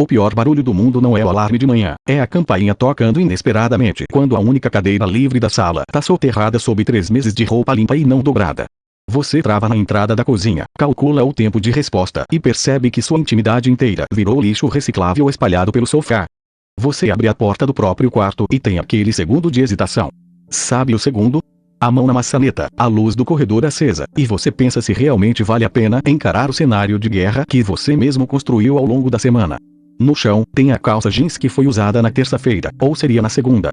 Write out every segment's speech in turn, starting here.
O pior barulho do mundo não é o alarme de manhã, é a campainha tocando inesperadamente quando a única cadeira livre da sala tá soterrada sob 3 meses de roupa limpa e não dobrada. Você trava na entrada da cozinha, calcula o tempo de resposta e percebe que sua intimidade inteira virou lixo reciclável espalhado pelo sofá. Você abre a porta do próprio quarto e tem aquele segundo de hesitação. Sabe o segundo? A mão na maçaneta, a luz do corredor acesa, e você pensa se realmente vale a pena encarar o cenário de guerra que você mesmo construiu ao longo da semana. No chão, tem a calça jeans que foi usada na terça-feira, ou seria na segunda.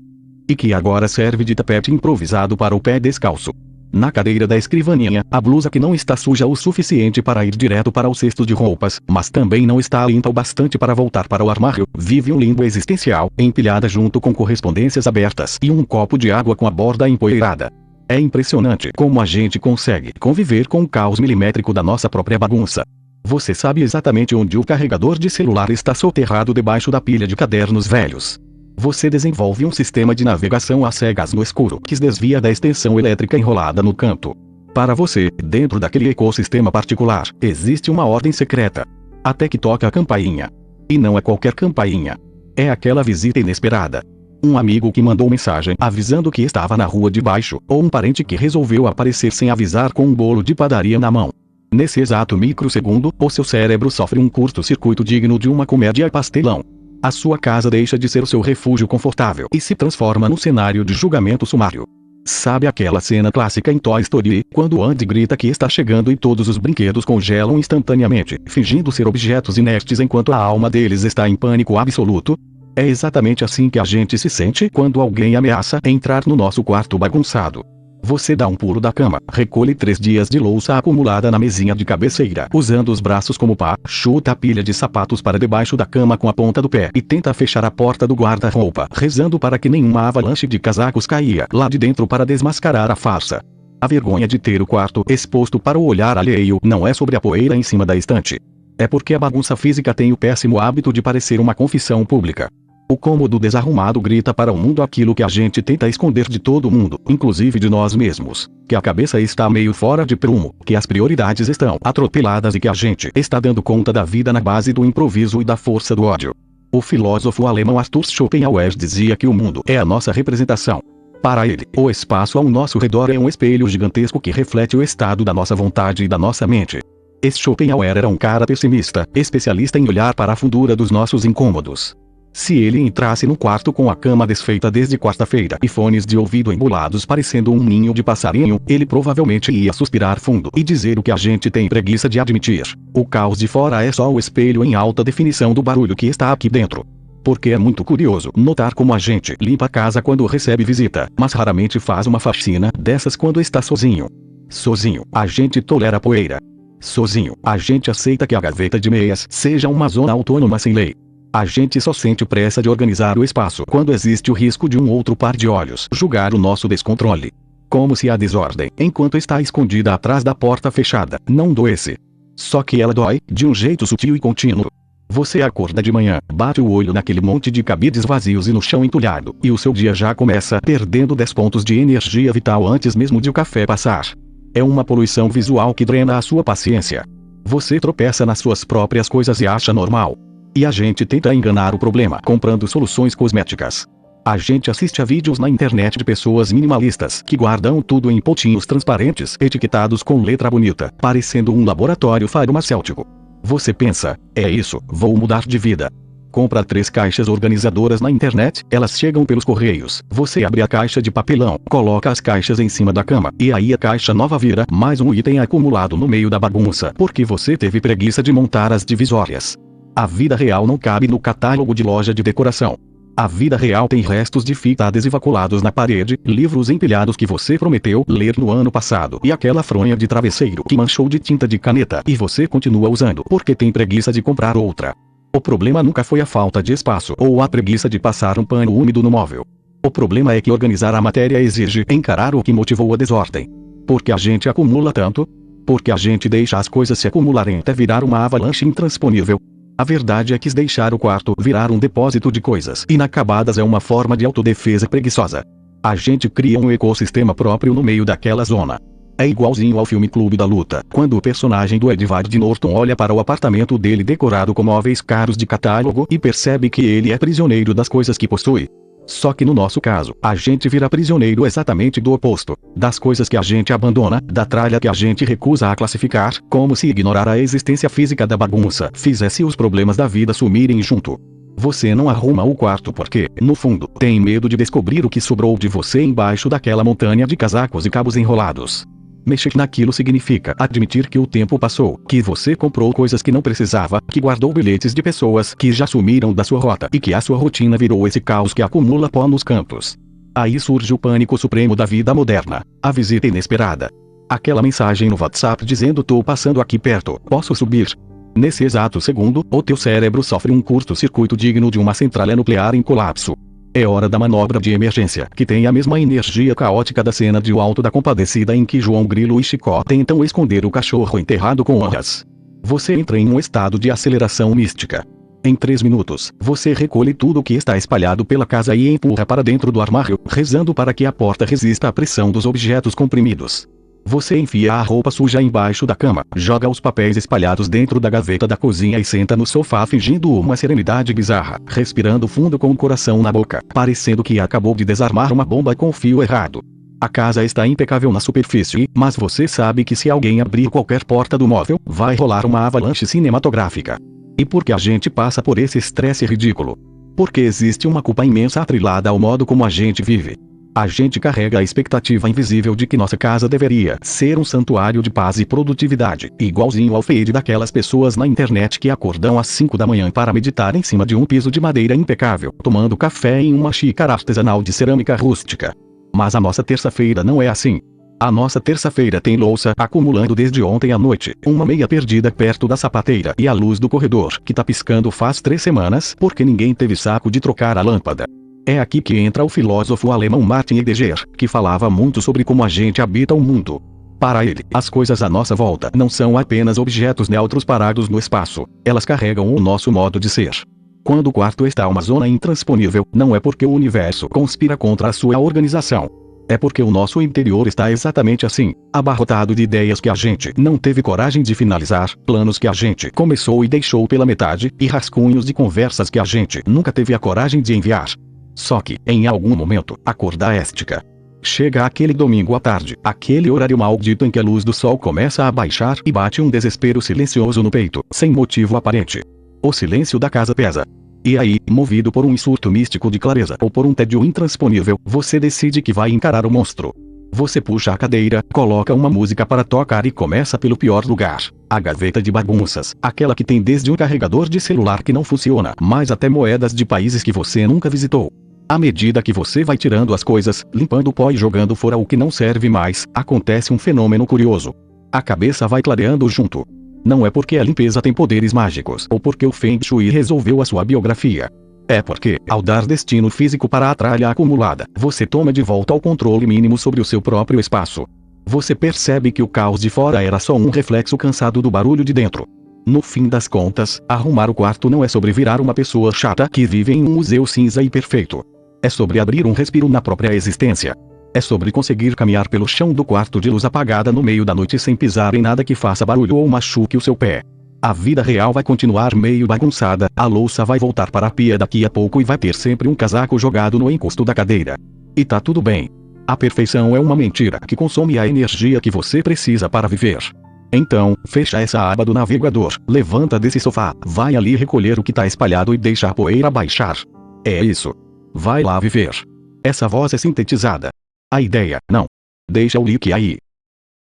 E que agora serve de tapete improvisado para o pé descalço. Na cadeira da escrivaninha, a blusa que não está suja o suficiente para ir direto para o cesto de roupas, mas também não está limpa o bastante para voltar para o armário, vive um limbo existencial, empilhada junto com correspondências abertas e um copo de água com a borda empoeirada. É impressionante como a gente consegue conviver com o caos milimétrico da nossa própria bagunça. Você sabe exatamente onde o carregador de celular está soterrado debaixo da pilha de cadernos velhos. Você desenvolve um sistema de navegação às cegas no escuro que se desvia da extensão elétrica enrolada no canto. Para você, dentro daquele ecossistema particular, existe uma ordem secreta. Até que toca a campainha. E não é qualquer campainha. É aquela visita inesperada. Um amigo que mandou mensagem avisando que estava na rua de baixo, ou um parente que resolveu aparecer sem avisar com um bolo de padaria na mão. Nesse exato microsegundo, o seu cérebro sofre um curto-circuito digno de uma comédia pastelão. A sua casa deixa de ser o seu refúgio confortável e se transforma num cenário de julgamento sumário. Sabe aquela cena clássica em Toy Story, quando Andy grita que está chegando e todos os brinquedos congelam instantaneamente, fingindo ser objetos inertes enquanto a alma deles está em pânico absoluto? É exatamente assim que a gente se sente quando alguém ameaça entrar no nosso quarto bagunçado. Você dá um pulo da cama, recolhe 3 dias de louça acumulada na mesinha de cabeceira, usando os braços como pá, chuta a pilha de sapatos para debaixo da cama com a ponta do pé e tenta fechar a porta do guarda-roupa, rezando para que nenhuma avalanche de casacos caia lá de dentro para desmascarar a farsa. A vergonha de ter o quarto exposto para o olhar alheio não é sobre a poeira em cima da estante. É porque a bagunça física tem o péssimo hábito de parecer uma confissão pública. O cômodo desarrumado grita para o mundo aquilo que a gente tenta esconder de todo mundo, inclusive de nós mesmos. Que a cabeça está meio fora de prumo, que as prioridades estão atropeladas e que a gente está dando conta da vida na base do improviso e da força do ódio. O filósofo alemão Arthur Schopenhauer dizia que o mundo é a nossa representação. Para ele, o espaço ao nosso redor é um espelho gigantesco que reflete o estado da nossa vontade e da nossa mente. Esse Schopenhauer era um cara pessimista, especialista em olhar para a fundura dos nossos incômodos. Se ele entrasse no quarto com a cama desfeita desde quarta-feira e fones de ouvido embolados parecendo um ninho de passarinho, ele provavelmente ia suspirar fundo e dizer o que a gente tem preguiça de admitir. O caos de fora é só o espelho em alta definição do barulho que está aqui dentro. Porque é muito curioso notar como a gente limpa a casa quando recebe visita, mas raramente faz uma faxina dessas quando está sozinho. Sozinho, a gente tolera poeira. Sozinho, a gente aceita que a gaveta de meias seja uma zona autônoma sem lei. A gente só sente pressa de organizar o espaço quando existe o risco de um outro par de olhos julgar o nosso descontrole. Como se a desordem, enquanto está escondida atrás da porta fechada, não doesse. Só que ela dói, de um jeito sutil e contínuo. Você acorda de manhã, bate o olho naquele monte de cabides vazios e no chão entulhado, e o seu dia já começa perdendo 10 pontos de energia vital antes mesmo de o café passar. É uma poluição visual que drena a sua paciência. Você tropeça nas suas próprias coisas e acha normal. E a gente tenta enganar o problema comprando soluções cosméticas. A gente assiste a vídeos na internet de pessoas minimalistas que guardam tudo em potinhos transparentes etiquetados com letra bonita, parecendo um laboratório farmacêutico. Você pensa, é isso, vou mudar de vida. Compra 3 caixas organizadoras na internet, elas chegam pelos correios. Você abre a caixa de papelão, coloca as caixas em cima da cama, e aí a caixa nova vira mais um item acumulado no meio da bagunça, porque você teve preguiça de montar as divisórias. A vida real não cabe no catálogo de loja de decoração. A vida real tem restos de fita adesiva colados na parede, livros empilhados que você prometeu ler no ano passado e aquela fronha de travesseiro que manchou de tinta de caneta e você continua usando porque tem preguiça de comprar outra. O problema nunca foi a falta de espaço ou a preguiça de passar um pano úmido no móvel. O problema é que organizar a matéria exige encarar o que motivou a desordem. Porque a gente acumula tanto? Porque a gente deixa as coisas se acumularem até virar uma avalanche intransponível. A verdade é que deixar o quarto virar um depósito de coisas inacabadas é uma forma de autodefesa preguiçosa. A gente cria um ecossistema próprio no meio daquela zona. É igualzinho ao filme Clube da Luta, quando o personagem do Edward Norton olha para o apartamento dele decorado com móveis caros de catálogo e percebe que ele é prisioneiro das coisas que possui. Só que no nosso caso, a gente vira prisioneiro exatamente do oposto, das coisas que a gente abandona, da tralha que a gente recusa a classificar, como se ignorar a existência física da bagunça fizesse os problemas da vida sumirem junto. Você não arruma o quarto porque, no fundo, tem medo de descobrir o que sobrou de você embaixo daquela montanha de casacos e cabos enrolados. Mexer naquilo significa admitir que o tempo passou, que você comprou coisas que não precisava, que guardou bilhetes de pessoas que já sumiram da sua rota e que a sua rotina virou esse caos que acumula pó nos cantos. Aí surge o pânico supremo da vida moderna, a visita inesperada. Aquela mensagem no WhatsApp dizendo tô passando aqui perto, posso subir? Nesse exato segundo, o teu cérebro sofre um curto-circuito digno de uma central nuclear em colapso. É hora da manobra de emergência, que tem a mesma energia caótica da cena de O Alto da Compadecida em que João Grilo e Chicó tentam esconder o cachorro enterrado com honras. Você entra em um estado de aceleração mística. Em 3 minutos, você recolhe tudo o que está espalhado pela casa e empurra para dentro do armário, rezando para que a porta resista à pressão dos objetos comprimidos. Você enfia a roupa suja embaixo da cama, joga os papéis espalhados dentro da gaveta da cozinha e senta no sofá fingindo uma serenidade bizarra, respirando fundo com o coração na boca, parecendo que acabou de desarmar uma bomba com fio errado. A casa está impecável na superfície, mas você sabe que se alguém abrir qualquer porta do móvel, vai rolar uma avalanche cinematográfica. E por que a gente passa por esse estresse ridículo? Porque existe uma culpa imensa atrelada ao modo como a gente vive. A gente carrega a expectativa invisível de que nossa casa deveria ser um santuário de paz e produtividade, igualzinho ao feed daquelas pessoas na internet que acordam às 5 da manhã para meditar em cima de um piso de madeira impecável, tomando café em uma xícara artesanal de cerâmica rústica. Mas a nossa terça-feira não é assim. A nossa terça-feira tem louça acumulando desde ontem à noite, uma meia perdida perto da sapateira e a luz do corredor que tá piscando faz 3 semanas porque ninguém teve saco de trocar a lâmpada. É aqui que entra o filósofo alemão Martin Heidegger, que falava muito sobre como a gente habita o mundo. Para ele, as coisas à nossa volta não são apenas objetos neutros parados no espaço, elas carregam o nosso modo de ser. Quando o quarto está uma zona intransponível, não é porque o universo conspira contra a sua organização. É porque o nosso interior está exatamente assim, abarrotado de ideias que a gente não teve coragem de finalizar, planos que a gente começou e deixou pela metade, e rascunhos de conversas que a gente nunca teve a coragem de enviar. Só que, em algum momento, a cor da éstica. Chega aquele domingo à tarde, aquele horário maldito em que a luz do sol começa a baixar e bate um desespero silencioso no peito, sem motivo aparente. O silêncio da casa pesa. E aí, movido por um surto místico de clareza ou por um tédio intransponível, você decide que vai encarar o monstro. Você puxa a cadeira, coloca uma música para tocar e começa pelo pior lugar. A gaveta de bagunças, aquela que tem desde um carregador de celular que não funciona, mas até moedas de países que você nunca visitou. À medida que você vai tirando as coisas, limpando o pó e jogando fora o que não serve mais, acontece um fenômeno curioso. A cabeça vai clareando junto. Não é porque a limpeza tem poderes mágicos ou porque o Feng Shui resolveu a sua biografia. É porque, ao dar destino físico para a tralha acumulada, você toma de volta o controle mínimo sobre o seu próprio espaço. Você percebe que o caos de fora era só um reflexo cansado do barulho de dentro. No fim das contas, arrumar o quarto não é sobre virar uma pessoa chata que vive em um museu cinza e perfeito. É sobre abrir um respiro na própria existência. É sobre conseguir caminhar pelo chão do quarto de luz apagada no meio da noite sem pisar em nada que faça barulho ou machuque o seu pé. A vida real vai continuar meio bagunçada, a louça vai voltar para a pia daqui a pouco e vai ter sempre um casaco jogado no encosto da cadeira. E tá tudo bem. A perfeição é uma mentira que consome a energia que você precisa para viver. Então, fecha essa aba do navegador, levanta desse sofá, vai ali recolher o que tá espalhado e deixa a poeira baixar. É isso. Vai lá viver. Essa voz é sintetizada. A ideia, não. Deixa o link aí.